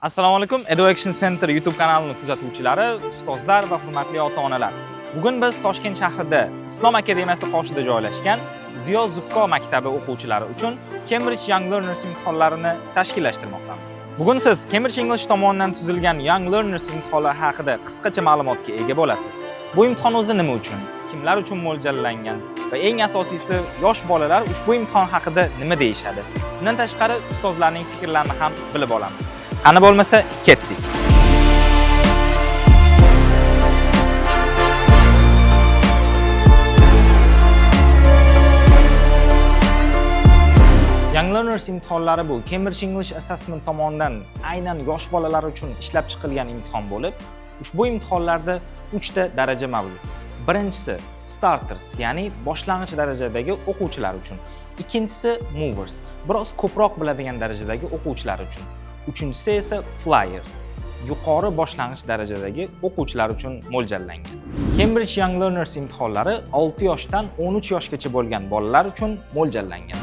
Assalomu alaykum. Education Center YouTube kanalini kuzatuvchilari, ustozlar va hurmatli ota-onalar. Bugun biz Toshkent shahrida Islom akademiyasi qoshida joylashgan Ziyo Zukko maktabi o'quvchilari uchun Cambridge Young Learners imtihonlarini tashkillashtirmoqdamiz. Bugun siz Cambridge English tomonidan tuzilgan Young Learners imtihonlari haqida qisqacha ma'lumotga ega bo'lasiz. Bu imtihon o'zi nima uchun, kimlar uchun mo'ljallangan va eng asosiysi yosh bolalar ushbu imtihon haqida nima deyishadi. Bundan tashqari ustozlarning fikrlarini ham bilib olamiz. Qani bo'lmasa, ketdik. Young Learners imtihonlari bu Cambridge English Assessment tomonidan aynan yosh bolalar uchun ishlab chiqilgan imtihon bo'lib, ushbu imtihonlarda 3 ta daraja mavjud. Birinchisi starters, ya'ni boshlang'ich darajadagi o'quvchilar uchun. Ikkinchisi movers, biroz ko'proq biladigan darajadagi o'quvchilar uchun. Uchinchisi esa flyers, yuqori boshlang'ich darajadagi o'quvchilar uchun mo'ljallangan. Cambridge Young Learners imtihonlari 6 yoshdan 13 yoshgacha bo'lgan bolalar uchun mo'ljallangan.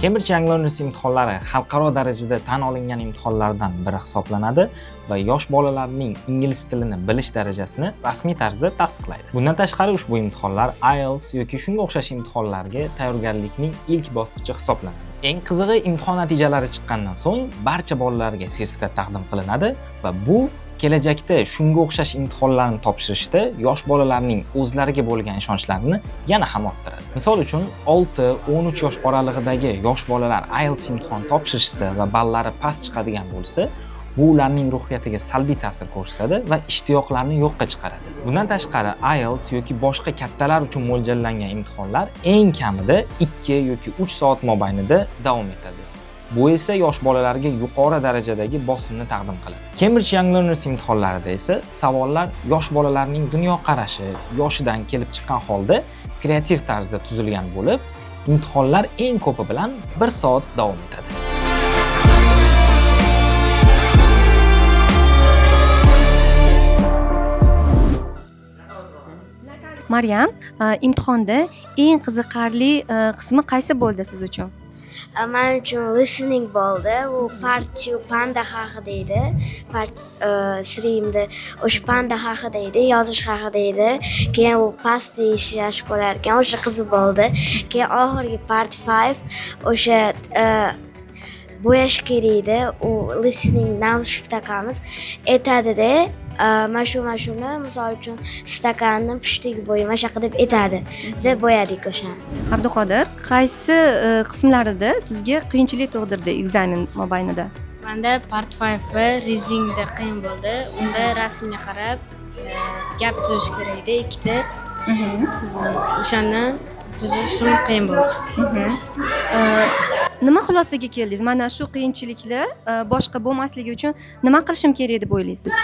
Cambridge Young Learners imtihonlari xalqaro darajada tan olingan imtihonlardan biri hisoblanadi va yosh bolalarning ingliz tilini bilish darajasini rasmiy tarzda tasdiqlaydi. Bundan tashqari ushbu imtihonlar IELTS yoki shunga o'xshash imtihonlarga tayyorgarlikning ilk bosqichi hisoblanadi. Eng qizig'i, imtihon natijalari chiqqandan so'ng barcha bolalarga sertifikat taqdim qilinadi va bu kelajakda shunga o'xshash imtihonlarni topshirishda yosh bolalarning o'zlariga bo'lgan ishonchlarini yana ham orttiradi. Misol uchun 6-13 yosh oralig'idagi yosh bolalar IELTS imtihon topshirishsa va ballari past chiqadigan bo'lsa, bu ularning ruhiyatiga salbiy ta'sir ko'rsatadi va ishtiyoqlarni yo'qqa chiqaradi. Bundan tashqari IELTS yoki boshqa kattalar uchun mo'ljallangan imtihonlar eng kamida 2 yoki 3 soat mobaynida davom etadi. Bu esa yosh bolalarga yuqori darajadagi bosimni taqdim qiladi. Cambridge Young Learners imtihonlarida esa savollar yosh bolalarning dunyoqarashi, yoshidan kelib chiqqan holda kreativ tarzda tuzilgan bo'lib, imtihonlar eng ko'pi bilan 1 soat davom etadi. Maryam, imtihonda eng qiziqarli qismi qaysi bo'ldi siz uchun? Men uchun listening bo'ldi. U panda haqida edi. Streamda o'sha panda haqida edi, yozish haqida edi. Keyin u pastda ishlash bo'lar ekan, o'sha qiziq bo'ldi. Keyin oxirgi part 5 o'sha bo'yash kerak edi. U listening naushnik taqamiz aytadi-da, mashina misol uchun stakanni pushtiga bo'yama shaqa deb aytadi. Biz bo'yadik o'shani. Abduqodir, qaysi qismlarida sizga qiyinchilik tug'dirdi ekzamen mobaynida? Menda part 5 va readingda qiyin bo'ldi. Unda rasmga qarab gap tuzish kerak edi, ikkita. O'shani tuzishim qiyin bo'ldi. Nima xulosaga keldingiz? Mana shu qiyinchiliklar boshqa bo'lmasligi uchun nima qilishim kerak deb o'ylaysiz?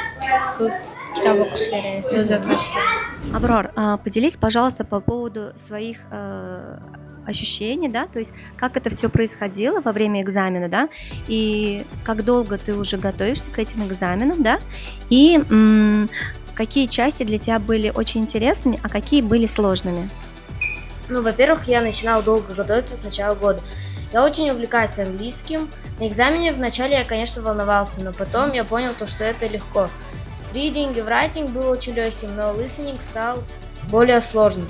Ko'p kitob o'qish kerak, so'z yodlash kerak. Abror, поделись, пожалуйста, по поводу своих ощущений, да, то есть как это все происходило во время экзамена, да, и как долго ты уже готовишься к этим экзаменам, да, и какие части для тебя были очень интересными, а какие были сложными? Ну, во-первых, я начинала долго готовиться с начала года. Я очень увлекаюсь английским. На экзамене вначале я, конечно, волновался, но потом я понял, что это легко. Reading и writing был очень легким, но listening стал более сложным.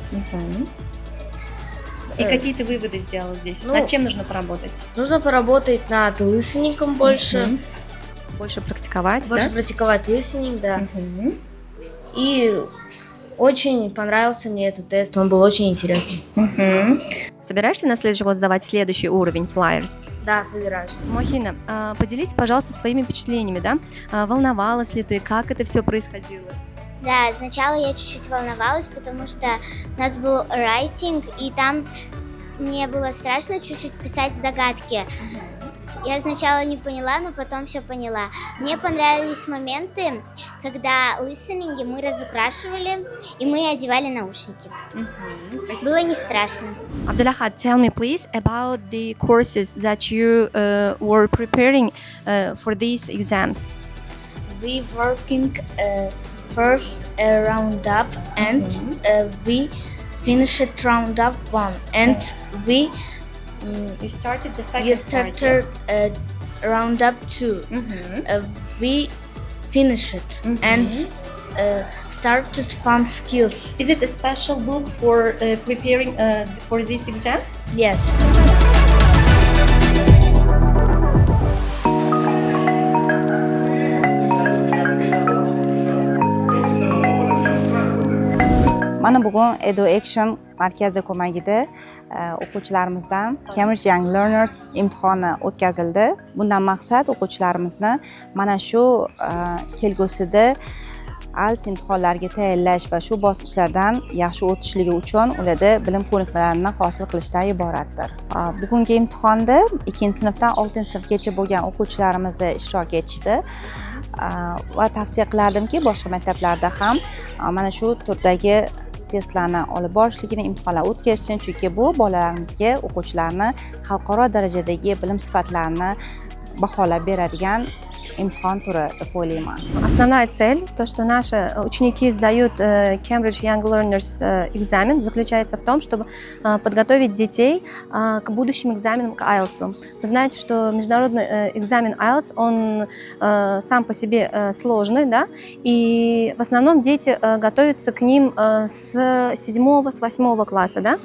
И какие ты выводы сделала здесь? Над чем нужно поработать? Нужно поработать над listening больше. Больше практиковать, больше да? практиковать listening, да. И очень понравился мне этот тест, он был очень интересный. Собираешься на следующий год сдавать следующий уровень Flyers? Да, собираюсь. Мохина, поделись, пожалуйста, своими впечатлениями, да? Волновалась ли ты, как это все происходило? Да, сначала я чуть-чуть волновалась, потому что у нас был writing, и там мне было страшно чуть-чуть писать загадки. Я сначала не поняла, но потом все поняла. Мне понравились моменты, когда listening мы разукрашивали и мы одевали наушники. Было не страшно. Abdulahad, tell me please about the courses that you were preparing for these exams. We working first a roundup and we finished round up 1 and we You started the second you started round up 2. We finished it and started fun skills. Is it a special book for preparing for these exams? Yes. Mana bugun EduAction markazi ko'magida o'quvchilarimizdan Cambridge Young Learners imtihoni o'tkazildi. Bundan maqsad o'quvchilarimizni mana shu kelgusida IELTS imtihonlariga tayyorlash va shu bosqichlardan yaxshi o'tishligi uchun ularda bilim ko'nikmalarini hosil qilishdan iboratdir. Bugungi imtihonda 2-sinfdan 6-sinfgacha bo'lgan o'quvchilarimiz ishtirok etishdi. Va tavsiya qilardimki, boshqa maktablarda ham mana shu turdagi testlarni olib borishligini, imtihonlar o'tkazishni, chunki bu bolalarimizga o'quvchilarni xalqaro darajadagi bilim sifatlarini baholab beradigan imtihon turi deb o'ylayman. Основная цель, то, что наши ученики сдают Cambridge Young Learners экзамен, заключается в том, чтобы подготовить детей к будущим экзаменам к IELTS. Вы знаете, что международный экзамен IELTS, он сам по себе сложный, да, и в основном дети готовятся к ним с 7-го, с 8-го класса, да,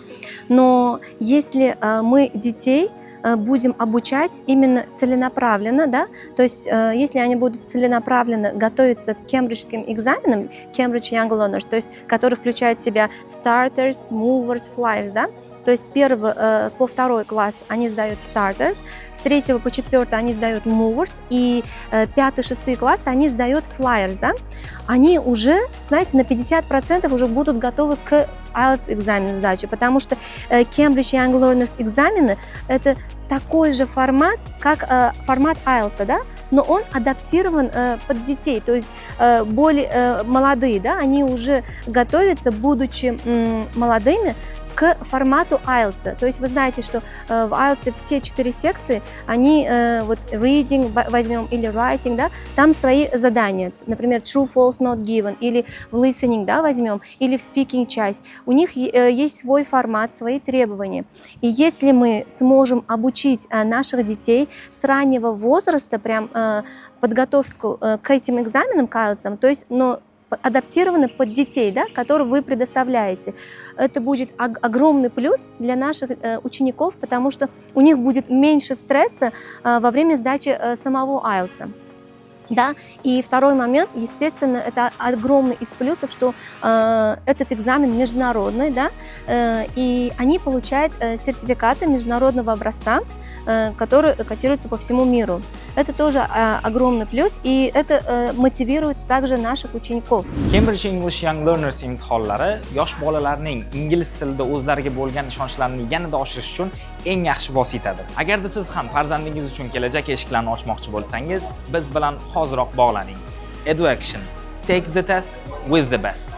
но если мы детей будем обучать именно целенаправленно, да, то есть если они будут целенаправленно готовиться к кембриджским экзаменам, Cambridge Young Learners, то есть который включает в себя starters, movers, flyers, да, то есть с 1 по 2 класс они сдают starters, с 3 по 4 они сдают movers, и 5-6 класс они сдают flyers, да, они уже, знаете, на 50% уже будут готовы к IELTS экзамену сдачи, потому что Cambridge Young Learners экзамены – это такой же формат, как формат IELTS, да, но он адаптирован под детей, то есть более молодые, да, они уже готовятся, будучи молодыми, к формату IELTS. То есть вы знаете, что в IELTS все 4 секции, они вот reading возьмем или writing, да, там свои задания. Например, true, false, not given, или в listening, да, возьмем, или в speaking часть. У них есть свой формат, свои требования. И если мы сможем обучить наших детей с раннего возраста, прям подготовку к этим экзаменам, к IELTS, то есть, но адаптированы под детей, да, которые вы предоставляете. Это будет огромный плюс для наших учеников, потому что у них будет меньше стресса во время сдачи самого IELTS. Да? И второй момент, естественно, это огромный из плюсов, что этот экзамен международный, да, и они получают сертификаты международного образца, которые котируются по всему миру. Это тоже огромный плюс, и это мотивирует также наших учеников. Cambridge English Young Learners imtihonlari yosh bolalarning ingliz tilida o'zlariga bo'lgan ishonchlarini yanada oshirish uchun eng yaxshi vositadir. Agarda siz ham farzandingiz uchun kelajak eshiklarini ochmoqchi bo'lsangiz, biz bilan hoziroq bog'laning. EduAction. Take the test with the best.